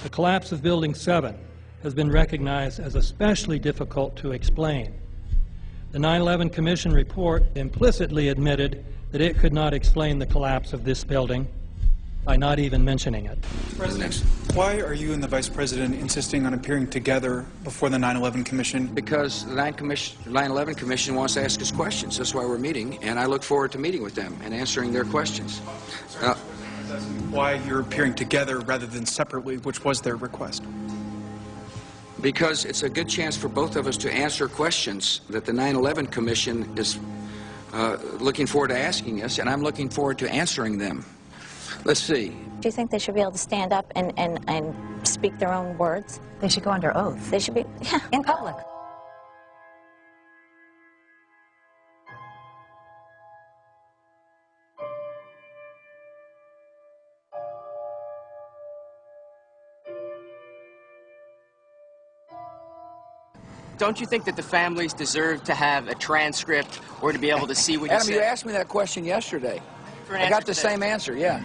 The collapse of Building 7 has been recognized as especially difficult to explain. The 9/11 Commission report implicitly admitted that it could not explain the collapse of this building by not even mentioning it. President, why are you and the Vice President insisting on appearing together before the 9/11 Commission? Because the 9/11 Commission wants to ask us questions. That's why we're meeting, and I look forward to meeting with them and answering their questions. Why you're appearing together rather than separately, which was their request? Because it's a good chance for both of us to answer questions that the 9/11 Commission is looking forward to asking us, and I'm looking forward to answering them. Let's see. Do you think they should be able to stand up and speak their own words? They should go under oath. They should be, yeah. In public. Don't you think that the families deserve to have a transcript or to be able to see what you Adam, said? you asked me that question yesterday. I got the same answer, yeah.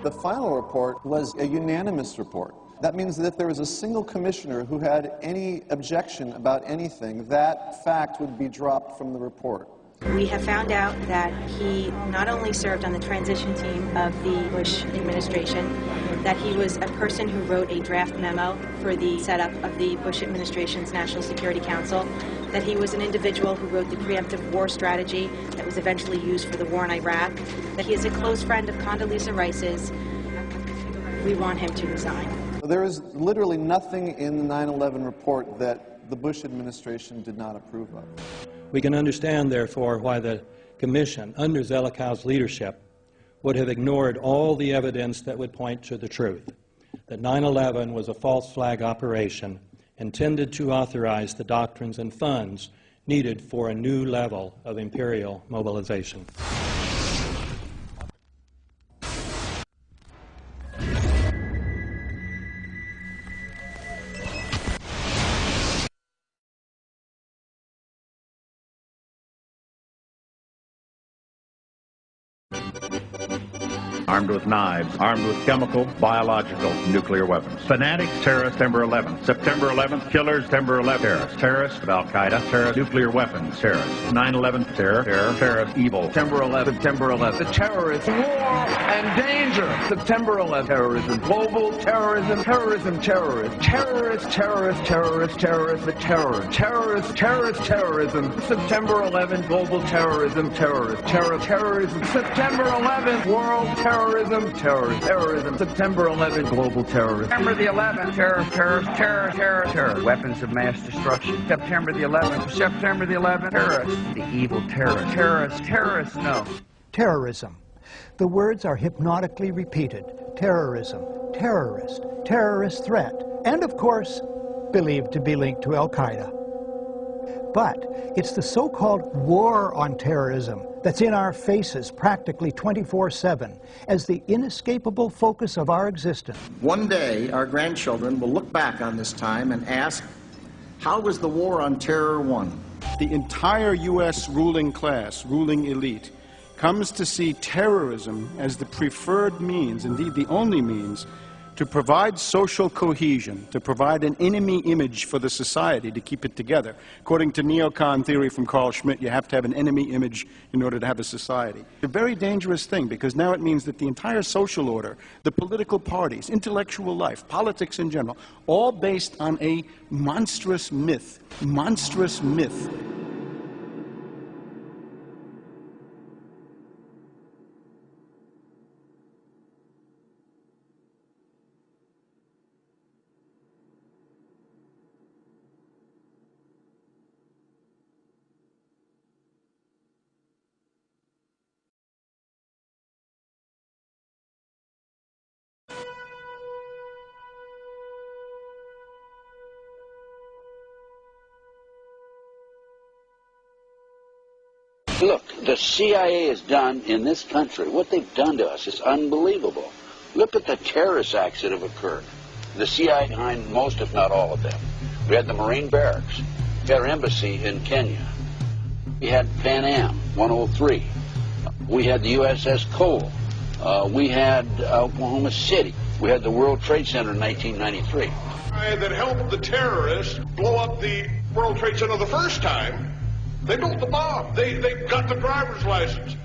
The final report was a unanimous report. That means that if there was a single commissioner who had any objection about anything, that fact would be dropped from the report. We have found out that he not only served on the transition team of the Bush administration, that he was a person who wrote a draft memo for the setup of the Bush administration's National Security Council, that he was an individual who wrote the preemptive war strategy that was eventually used for the war in Iraq, that he is a close friend of Condoleezza Rice's. We want him to resign. There is literally nothing in the 9/11 report that the Bush administration did not approve of. We can understand, therefore, why the Commission, under Zelikow's leadership, would have ignored all the evidence that would point to the truth, that 9/11 was a false flag operation intended to authorize the doctrines and funds needed for a new level of imperial mobilization. Armed with knives, armed with chemical, biological, nuclear weapons. Fanatics, terrorists, September 11th. September 11th, killers, September 11th, terrorists. Terrorists of Al-Qaeda, terrorists, nuclear weapons, terrorists. 9/11, terror, terrorists, evil. September 11th, September 11th. The terrorists, war and danger. September 11th, terrorism, global terrorism, terrorism, terrorists. Terrorists, terrorists, terrorists, terrorists, the terror. Terrorists, terrorists, terrorism. September 11th, global terrorism, terrorists. Terrorism. September 11th, world terrorism, terrorism. September 11th, global terrorism. September the 11th, terror. Weapons of mass destruction. September the 11th, terrorists. The evil terrorists, no. Terrorism. The words are hypnotically repeated. Terrorism, terrorist, terrorist threat, and of course, believed to be linked to Al-Qaeda. But it's the so-called war on terrorism that's in our faces practically 24/7 as the inescapable focus of our existence. One day, our grandchildren will look back on this time and ask, how was the war on terror won? The entire U.S. ruling class, ruling elite, comes to see terrorism as the preferred means, indeed the only means, to provide social cohesion, to provide an enemy image for the society to keep it together. According to neocon theory from Carl Schmitt, you have to have an enemy image in order to have a society. It's a very dangerous thing because now it means that the entire social order, the political parties, intellectual life, politics in general, all based on a monstrous myth. Monstrous myth. Look, the CIA has done in this country, what they've done to us is unbelievable. Look at the terrorist acts that have occurred. The CIA behind most, if not all of them. We had the Marine barracks. We had our embassy in Kenya. We had Pan Am 103. We had the USS Cole. We had Oklahoma City. We had the World Trade Center in 1993. That helped the terrorists blow up the World Trade Center the first time. They built the bomb. They got the driver's license.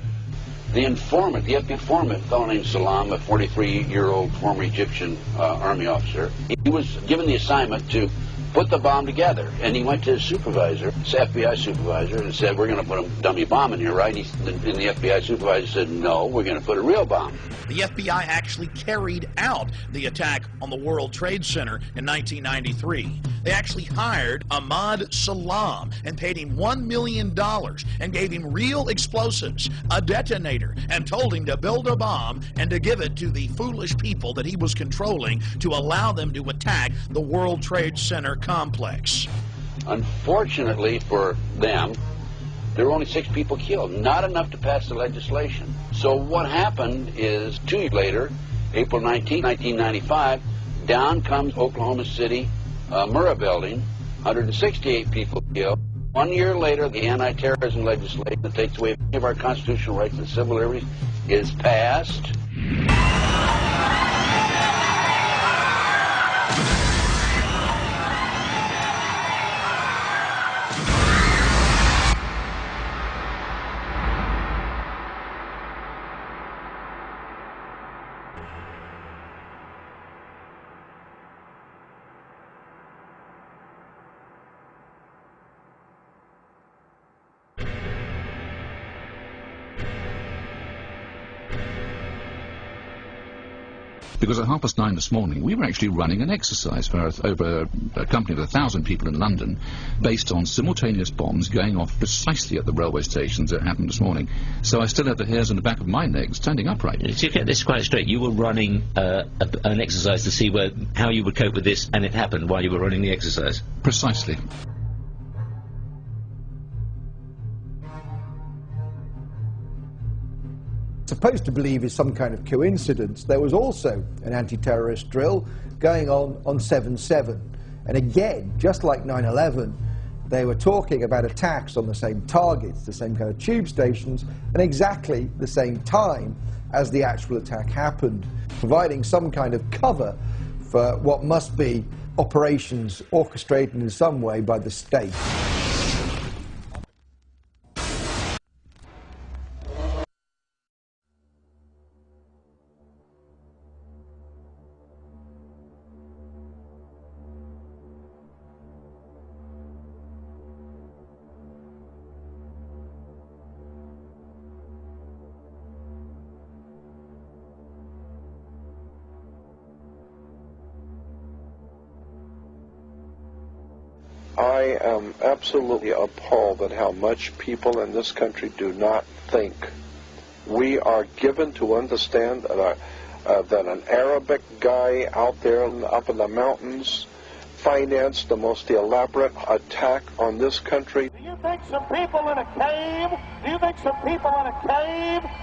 The informant, the FBI informant, a fellow named Salam, a 43-year-old former Egyptian army officer, he was given the assignment to put the bomb together. And he went to his supervisor, his FBI supervisor, and said, we're going to put a dummy bomb in here, right? And the FBI supervisor said, no, we're going to put a real bomb. The FBI actually carried out the attack on the World Trade Center in 1993. They actually hired Ahmad Salam and paid him $1 million and gave him real explosives, a detonator, and told him to build a bomb and to give it to the foolish people that he was controlling to allow them to attack the World Trade Center complex. Unfortunately for them, there were only 6 people killed, not enough to pass the legislation. So what happened is 2 years later, April 19, 1995, down comes Oklahoma City Murrah building, 168 people killed. 1 year later, the anti-terrorism legislation that takes away many of our constitutional rights and civil liberties is passed. Because at 9:30 this morning, we were actually running an exercise for over a company of 1,000 people in London, based on simultaneous bombs going off precisely at the railway stations that happened this morning. So I still have the hairs on the back of my neck standing upright. To get this quite straight, you were running an exercise to see how you would cope with this, and it happened while you were running the exercise? Precisely. Supposed to believe is some kind of coincidence, there was also an anti-terrorist drill going on 7/7. And again, just like 9/11, they were talking about attacks on the same targets, the same kind of tube stations, and exactly the same time as the actual attack happened, providing some kind of cover for what must be operations orchestrated in some way by the state. I am absolutely appalled at how much people in this country do not think. We are given to understand that, that an Arabic guy out there up in the mountains financed the most elaborate attack on this country. Do you think some people in a cave,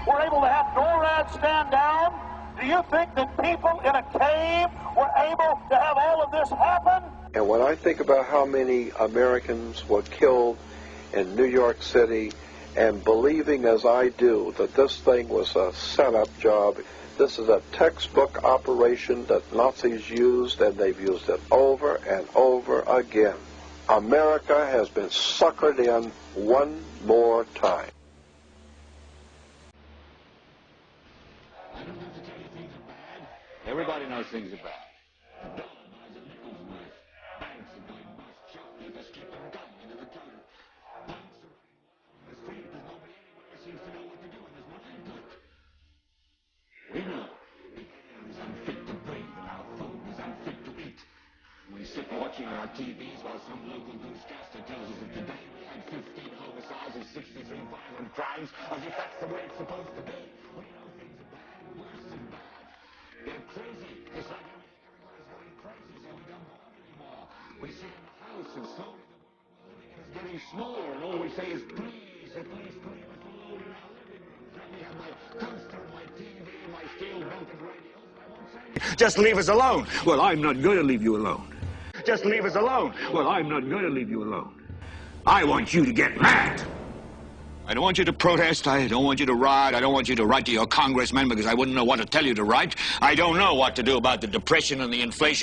were able to have NORAD stand down? Do you think that people in a cave were able to have all of this happen? And when I think about how many Americans were killed in New York City, and believing as I do that this thing was a setup job, this is a textbook operation that Nazis used, and they've used it over and over again. America has been suckered in one more time. Everybody knows things are bad. We know the air is unfit to breathe and our food is unfit to eat. We sit watching our TVs while some local newscaster tells us that today we had 15 homicides and 63 violent crimes, as if that's the way it's supposed to be. We know things are bad, worse than bad. They're crazy. It's like everybody's going crazy, so we don't go out anymore. We sit in the house and slowly the world is getting smaller, and all we say is please, and please, please, let's load in our living rooms. Let me have my toaster, my TV, my steel-belted radio. Just leave us alone. Well, I'm not going to leave you alone. Just leave us alone. Well, I'm not going to leave you alone. I want you to get mad. I don't want you to protest. I don't want you to riot. I don't want you to write to your congressman because I wouldn't know what to tell you to write. I don't know what to do about the depression and the inflation.